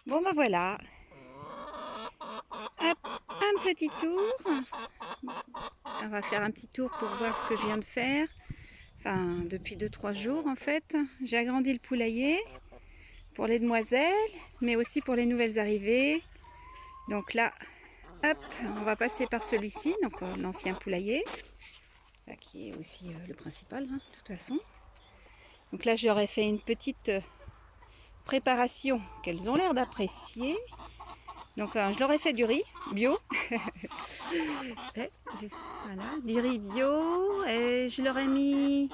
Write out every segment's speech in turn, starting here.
Bon ben voilà, hop, un petit tour. On va faire un petit tour pour voir ce que je viens de faire. Enfin, depuis 2-3 jours en fait. J'ai agrandi le poulailler pour les demoiselles, mais aussi pour les nouvelles arrivées. Donc là, hop, on va passer par celui-ci, donc l'ancien poulailler, là, qui est aussi le principal, hein, de toute façon. Donc là, j'aurais fait une petite préparation qu'elles ont l'air d'apprécier. Donc je leur ai fait du riz bio. Voilà, du riz bio. Et je leur ai mis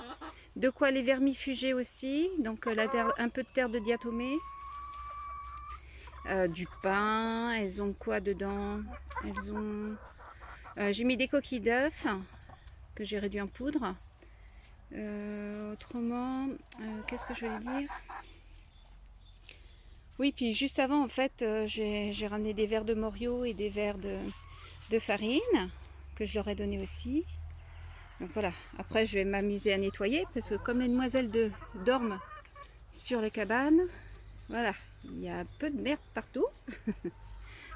de quoi les vermifuger aussi. Donc la terre, un peu de terre de diatomée. Du pain. Elles ont quoi dedans? Elles ont... j'ai mis des coquilles d'œufs que j'ai réduit en poudre. Autrement, qu'est-ce que je voulais dire? Oui, puis juste avant, en fait, j'ai ramené des verres de Morio et des verres de farine que je leur ai donné aussi. Donc voilà, après je vais m'amuser à nettoyer parce que comme les demoiselles dorment sur les cabanes, voilà, il y a un peu de merde partout.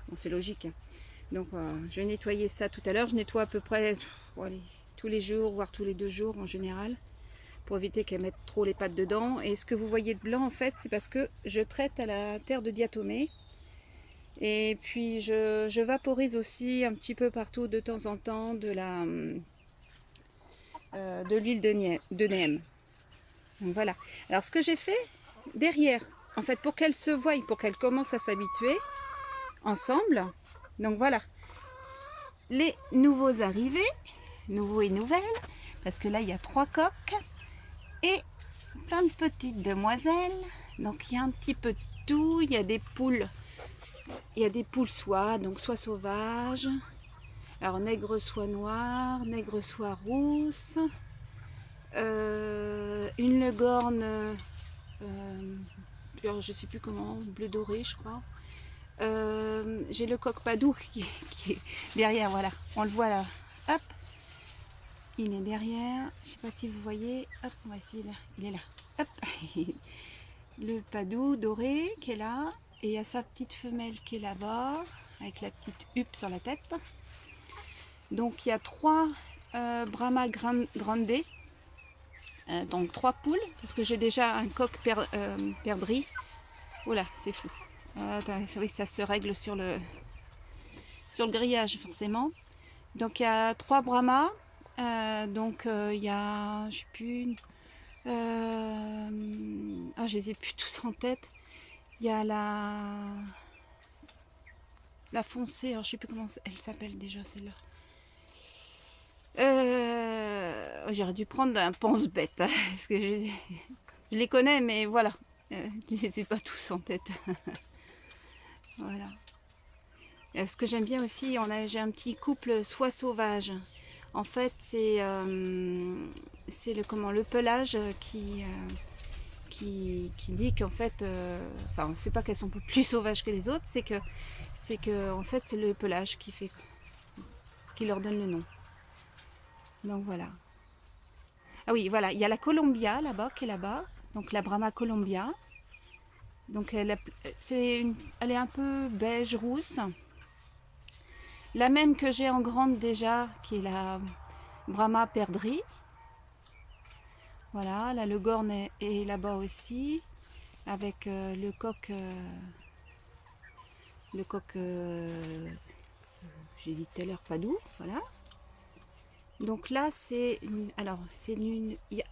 Bon, c'est logique, hein. Donc je vais nettoyer ça tout à l'heure. Je nettoie à peu près allez, tous les jours, voire tous les 2 jours en général, pour éviter qu'elles mettent trop les pattes dedans. Et ce que vous voyez de blanc, en fait, c'est parce que je traite à la terre de diatomée. Et puis je vaporise aussi un petit peu partout de temps en temps de l'huile de neem. Donc voilà. Alors ce que j'ai fait derrière, en fait, pour qu'elles se voient, pour qu'elles commencent à s'habituer ensemble. Donc voilà, les nouveaux arrivés, nouveaux et nouvelles, parce que là il y a 3 coques et plein de petites demoiselles. Donc il y a un petit peu de tout. Il y a des poules. Il y a des poules soie, donc soie sauvage. Alors nègre soie noire, nègre soie rousse, une legorne, je sais plus comment, bleu doré je crois. J'ai le coq padou qui est derrière, voilà, on le voit là, hop, il est derrière, je sais pas si vous voyez, hop, on va essayer là, il est là, hop, le padou doré qui est là, et il y a sa petite femelle qui est là-bas, avec la petite huppe sur la tête. Donc il y a 3 Brahma grande, donc 3 poules, parce que j'ai déjà un coq perdrix. Oula, c'est flou. Oui, ça se règle sur le grillage forcément. Donc il y a 3 Brahma. Donc il y a, je sais plus, je les ai plus tous en tête. Il y a la foncée, alors je sais plus comment elle s'appelle déjà celle-là. J'aurais dû prendre un pense-bête, hein, parce que je les connais, mais voilà, je les ai pas tous en tête. Voilà. Et ce que j'aime bien aussi, j'ai un petit couple soie sauvage. En fait, c'est le pelage qui dit qu'en fait, enfin, c'est pas qu'elles sont plus sauvages que les autres, c'est que en fait, c'est le pelage qui leur donne le nom. Donc voilà. Ah oui, voilà, il y a la Columbia là-bas, qui est là-bas, donc la Brahma Columbia. Donc elle est un peu beige rousse. La même que j'ai en grande déjà, qui est la Brahma perdrix. Voilà, la Legorne est là-bas aussi, avec le coq, j'ai dit tout à l'heure, Padou, voilà. Donc là, c'est une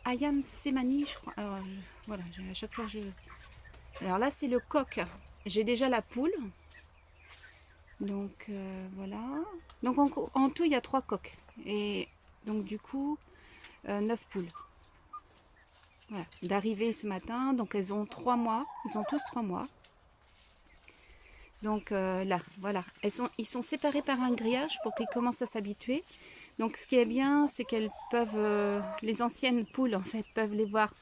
Ayam Semani, je crois. Alors, voilà, à chaque fois Alors là, c'est le coq. J'ai déjà la poule. Donc voilà. Donc en tout, il y a 3 coqs. Et donc du coup, 9 poules. Voilà. D'arrivée ce matin. Donc elles ont 3 mois. Ils ont tous 3 mois. Donc là, voilà. Ils sont séparés par un grillage pour qu'ils commencent à s'habituer. Donc ce qui est bien, c'est qu'elles peuvent, les anciennes poules en fait, peuvent les voir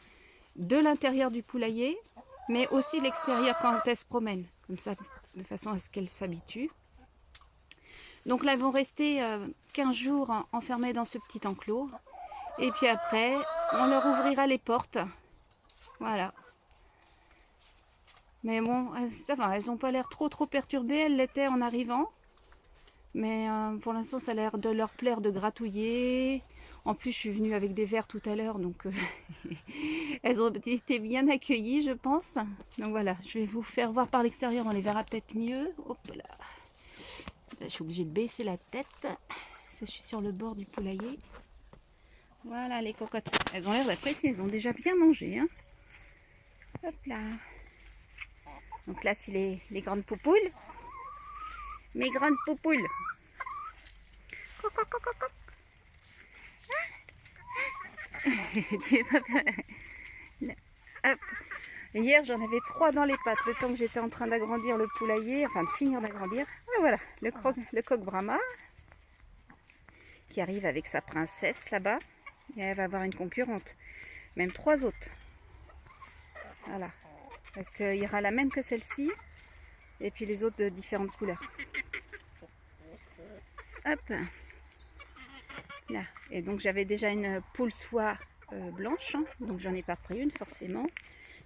de l'intérieur du poulailler, mais aussi l'extérieur quand elles se promènent. Comme ça, de façon à ce qu'elles s'habituent. Donc là, elles vont rester 15 jours enfermées dans ce petit enclos. Et puis après, on leur ouvrira les portes. Voilà. Mais bon, ça va, elles n'ont pas l'air trop perturbées. Elles l'étaient en arrivant. Mais pour l'instant, ça a l'air de leur plaire de gratouiller. En plus, je suis venue avec des verres tout à l'heure, donc elles ont été bien accueillies, je pense. Donc voilà, je vais vous faire voir par l'extérieur, on les verra peut-être mieux. Hop là. Je suis obligée de baisser la tête. Je suis sur le bord du poulailler. Voilà les cocottes. Elles ont l'air d'apprécier, elles ont déjà bien mangé. Hein. Hop là. Donc là, c'est les grandes poupoules. Mes grandes poupoules. Coco, coco, coco. Hop. Hier, j'en avais 3 dans les pattes, le temps que j'étais en train d'agrandir le poulailler, enfin de finir d'agrandir. Ah, voilà, le coq Brahma, qui arrive avec sa princesse là-bas. Et elle va avoir une concurrente, même 3 autres. Voilà, parce qu'il y aura la même que celle-ci, et puis les autres de différentes couleurs. Hop, là. Et donc j'avais déjà une poule soie blanche, hein, donc j'en ai pas pris une forcément.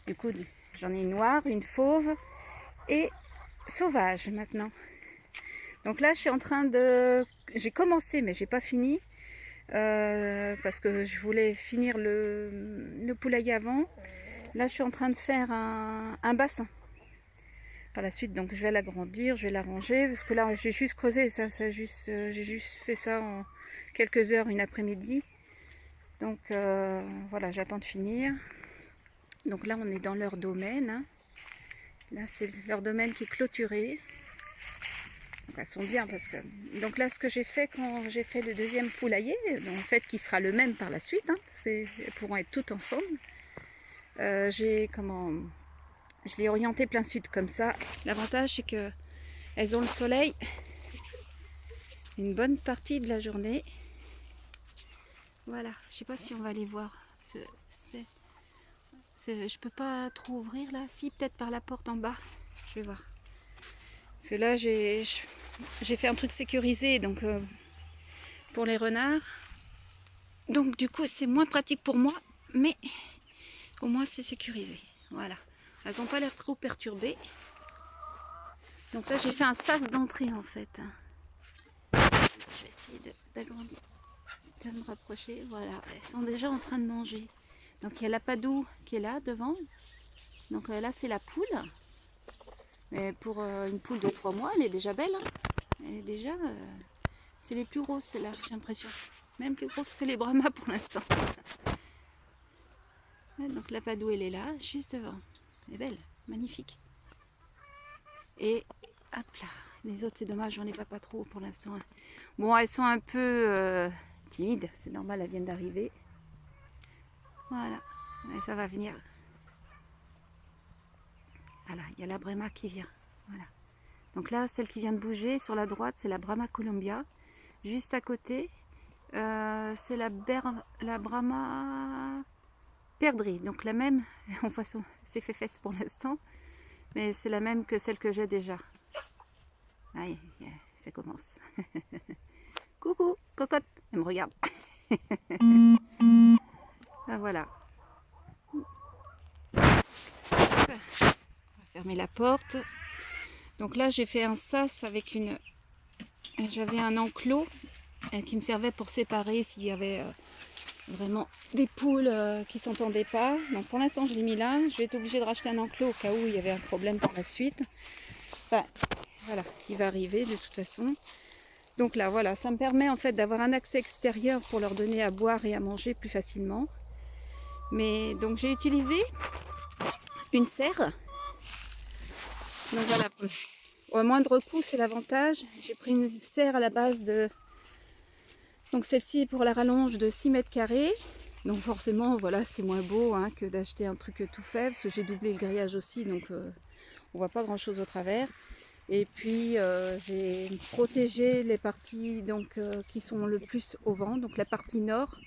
Du coup, j'en ai une noire, une fauve et sauvage maintenant. Donc là, je suis en train de... J'ai commencé, mais j'ai pas fini. Parce que je voulais finir le poulailler avant. Là, je suis en train de faire un bassin. Par la suite, donc je vais l'agrandir, je vais l'arranger. Parce que là, j'ai juste creusé ça. J'ai juste fait ça en quelques heures, une après-midi. Donc voilà, j'attends de finir. Donc là, on est dans leur domaine. Hein. Là, c'est leur domaine qui est clôturé. Donc, elles sont bien parce que... Donc là, ce que j'ai fait quand j'ai fait le deuxième poulailler, en fait, qui sera le même par la suite, hein, parce qu'elles pourront être toutes ensemble. Je l'ai orienté plein sud comme ça. L'avantage, c'est que elles ont le soleil une bonne partie de la journée. Voilà. Je sais pas si on va les voir. Je peux pas trop ouvrir là. Si, peut-être par la porte en bas. Je vais voir. Parce que là, j'ai fait un truc sécurisé donc pour les renards. Donc du coup, c'est moins pratique pour moi, mais au moins c'est sécurisé. Voilà. Elles n'ont pas l'air trop perturbées. Donc là, j'ai fait un sas d'entrée en fait. Je vais essayer d'agrandir, de me rapprocher. Voilà, elles sont déjà en train de manger. Donc il y a la Padoue qui est là devant. Donc là, c'est la poule. Mais pour une poule de 3 mois, elle est déjà belle. Hein. Elle est déjà... c'est les plus grosses, celles-là, j'ai l'impression. Même plus grosses que les Brahmas pour l'instant. Donc la Padoue, elle est là, juste devant. Elle est belle, magnifique. Et hop là. Les autres, c'est dommage, j'en ai pas trop pour l'instant. Bon, elles sont un peu timides, c'est normal, elles viennent d'arriver. Voilà, mais ça va venir. Voilà, il y a la Brahma qui vient. Voilà. Donc là, celle qui vient de bouger sur la droite, c'est la Brahma Columbia. Juste à côté, c'est la Brahma Perdrix. Donc la même, on voit ses fesses pour l'instant, mais c'est la même que celle que j'ai déjà. Allez, ça commence. Coucou, cocotte, elle me regarde. Ah, voilà. On va fermer la porte. Donc là, j'ai fait un sas avec une... J'avais un enclos qui me servait pour séparer s'il y avait vraiment des poules qui s'entendaient pas. Donc pour l'instant, je l'ai mis là. Je vais être obligée de racheter un enclos au cas où il y avait un problème par la suite. Enfin, voilà, il va arriver de toute façon. Donc là, voilà, ça me permet en fait d'avoir un accès extérieur pour leur donner à boire et à manger plus facilement. Mais donc j'ai utilisé une serre. Donc voilà, au moindre coût, c'est l'avantage. J'ai pris une serre à la base de... Donc celle-ci pour la rallonge de 6 mètres carrés. Donc forcément, voilà, c'est moins beau hein, que d'acheter un truc tout fait. Parce que j'ai doublé le grillage aussi, donc on voit pas grand-chose au travers. Et puis j'ai protégé les parties donc, qui sont le plus au vent, donc la partie nord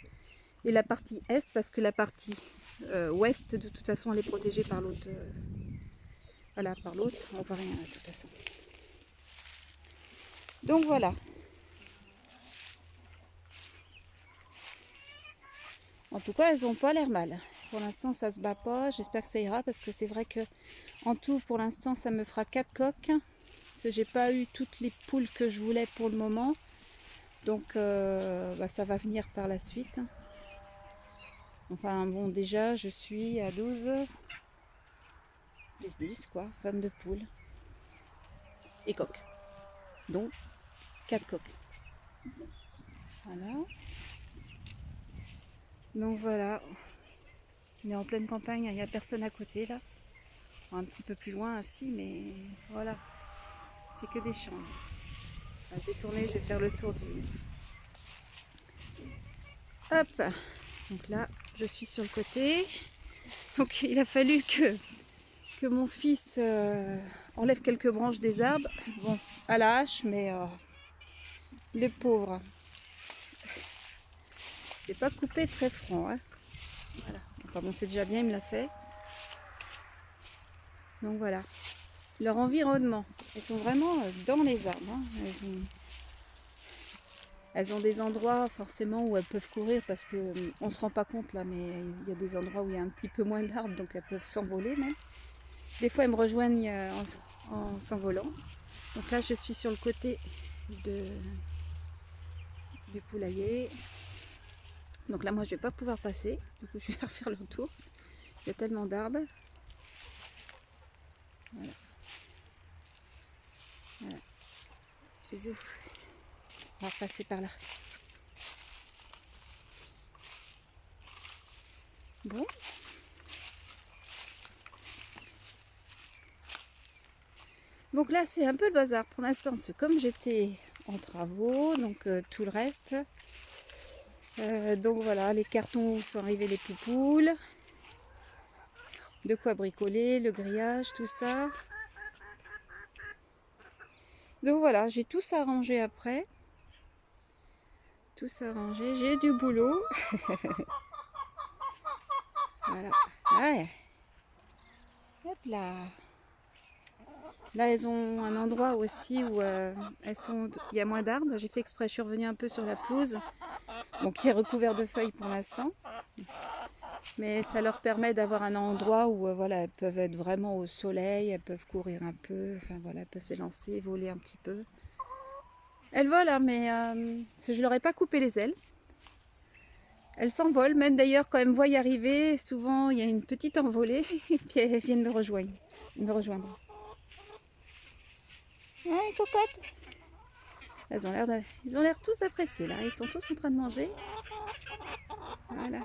et la partie est, parce que la partie ouest, de toute façon, elle est protégée par l'autre. Voilà, par l'autre, on voit rien de toute façon. Donc voilà. En tout cas, elles n'ont pas l'air mal. Pour l'instant, ça se bat pas. J'espère que ça ira parce que c'est vrai que en tout, pour l'instant, ça me fera 4 coques. Parce que j'ai pas eu toutes les poules que je voulais pour le moment. Donc, ça va venir par la suite. Enfin, bon, déjà, je suis à 12 plus 10, quoi. 22 poules. Et coques. Donc, 4 coques. Voilà. Donc, voilà. On est en pleine campagne, il n'y a personne à côté, là. Un petit peu plus loin, ainsi, mais voilà. C'est que des champs. Là, je vais tourner, je vais faire le tour du... Hop. Donc là, je suis sur le côté. Donc, il a fallu que mon fils enlève quelques branches des arbres. Bon, à la hache, mais les pauvres. C'est pas coupé très franc. Hein. Voilà. Enfin bon, c'est déjà bien, il me l'a fait. Donc voilà. Leur environnement. Elles sont vraiment dans les arbres. Hein. Elles ont des endroits forcément où elles peuvent courir parce qu'on ne se rend pas compte là, mais il y a des endroits où il y a un petit peu moins d'arbres, donc elles peuvent s'envoler même. Des fois, elles me rejoignent en s'envolant. Donc là, je suis sur le côté du poulailler. Donc là, moi, je ne vais pas pouvoir passer. Du coup, je vais refaire le tour. Il y a tellement d'arbres. Voilà. Voilà. Bisous. On va passer par là. Bon. Donc là, c'est un peu le bazar pour l'instant. Parce que comme j'étais en travaux, donc tout le reste. Donc voilà, les cartons où sont arrivés les poupoules. De quoi bricoler, le grillage, tout ça. Donc voilà, j'ai tout ça rangé après. Tout ça rangé, j'ai du boulot. Voilà. Ouais. Hop là. Là, elles ont un endroit aussi où il y a moins d'arbres. J'ai fait exprès, je suis revenue un peu sur la pelouse. Bon, qui est recouvert de feuilles pour l'instant. Mais ça leur permet d'avoir un endroit où voilà, elles peuvent être vraiment au soleil, elles peuvent courir un peu, enfin voilà, elles peuvent s'élancer, voler un petit peu. Elles volent, hein, mais je leur ai pas coupé les ailes. Elles s'envolent, même d'ailleurs quand elles me voient y arriver, souvent il y a une petite envolée et puis elles viennent me rejoindre. Ouais, cocotte. Ils ont l'air tous appréciés là, ils sont tous en train de manger. Voilà.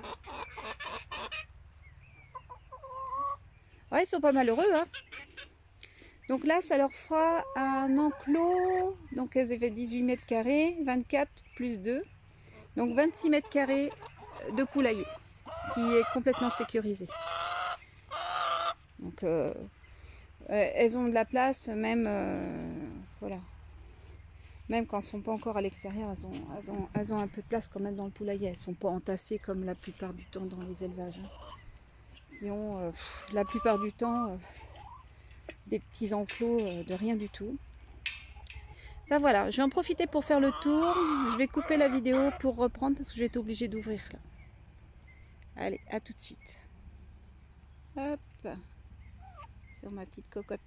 Ouais, ils sont pas malheureux, hein. Donc là, ça leur fera un enclos, donc elles avaient 18 mètres carrés, 24 plus 2, donc 26 mètres carrés de poulailler, qui est complètement sécurisé. Donc elles ont de la place, même voilà. Même quand elles ne sont pas encore à l'extérieur, elles ont un peu de place quand même dans le poulailler. Elles ne sont pas entassées comme la plupart du temps dans les élevages. Hein, qui ont la plupart du temps des petits enclos de rien du tout. Enfin voilà, je vais en profiter pour faire le tour. Je vais couper la vidéo pour reprendre parce que j'ai été obligée d'ouvrir là. Allez, à tout de suite. Hop, sur ma petite cocotte.